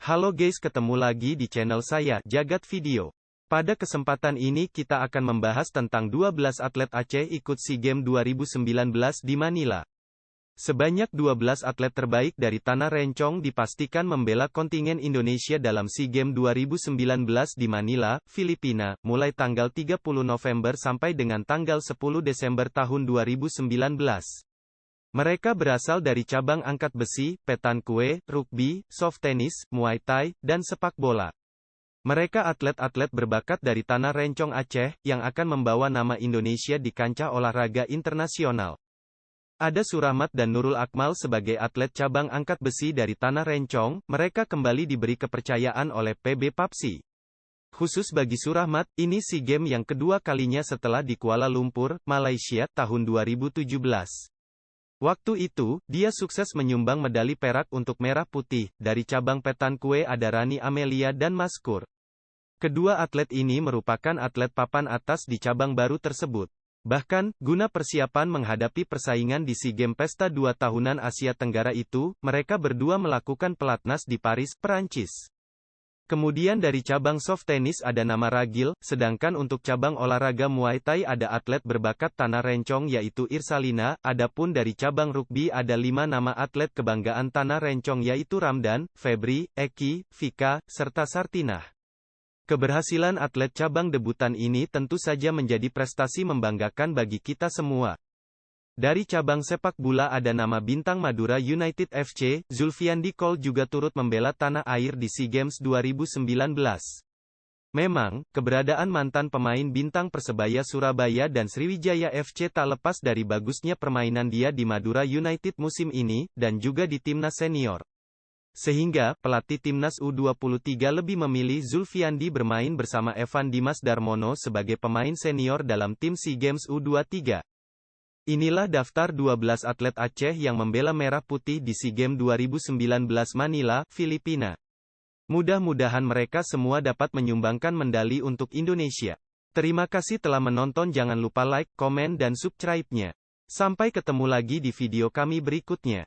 Halo guys, ketemu lagi di channel saya, Jagat Video. Pada kesempatan ini kita akan membahas tentang 12 atlet Aceh ikut SEA Games 2019 di Manila. Sebanyak 12 atlet terbaik dari Tanah Rencong dipastikan membela kontingen Indonesia dalam SEA Games 2019 di Manila, Filipina, mulai tanggal 30 November sampai dengan tanggal 10 Desember tahun 2019. Mereka berasal dari cabang angkat besi, petan kue, rugby, soft tennis, muay thai, dan sepak bola. Mereka atlet-atlet berbakat dari Tanah Rencong Aceh, yang akan membawa nama Indonesia di kancah olahraga internasional. Ada Surahmat dan Nurul Akmal sebagai atlet cabang angkat besi dari Tanah Rencong, mereka kembali diberi kepercayaan oleh PB Papsi. Khusus bagi Surahmat, ini SEA Games yang kedua kalinya setelah di Kuala Lumpur, Malaysia, tahun 2017. Waktu itu, dia sukses menyumbang medali perak untuk Merah Putih. Dari cabang petan kue ada Rani Amelia dan Maskur. Kedua atlet ini merupakan atlet papan atas di cabang baru tersebut. Bahkan, guna persiapan menghadapi persaingan di SEA Games Pesta 2 tahunan Asia Tenggara itu, mereka berdua melakukan pelatnas di Paris, Perancis. Kemudian dari cabang soft tennis ada nama Ragil, sedangkan untuk cabang olahraga Muay Thai ada atlet berbakat Tanah Rencong yaitu Irsalina, adapun dari cabang rugby ada 5 nama atlet kebanggaan Tanah Rencong yaitu Ramdan, Febri, Eki, Vika, serta Sartinah. Keberhasilan atlet cabang debutan ini tentu saja menjadi prestasi membanggakan bagi kita semua. Dari cabang sepak bola ada nama bintang Madura United FC, Zulfiandi Kol juga turut membela tanah air di SEA Games 2019. Memang, keberadaan mantan pemain bintang Persebaya Surabaya dan Sriwijaya FC tak lepas dari bagusnya permainan dia di Madura United musim ini, dan juga di timnas senior. Sehingga, pelatih timnas U23 lebih memilih Zulfiandi bermain bersama Evan Dimas Darmono sebagai pemain senior dalam tim SEA Games U23. Inilah daftar 12 atlet Aceh yang membela Merah Putih di SEA Games 2019 Manila, Filipina. Mudah-mudahan mereka semua dapat menyumbangkan medali untuk Indonesia. Terima kasih telah menonton, jangan lupa like, komen dan subscribe-nya. Sampai ketemu lagi di video kami berikutnya.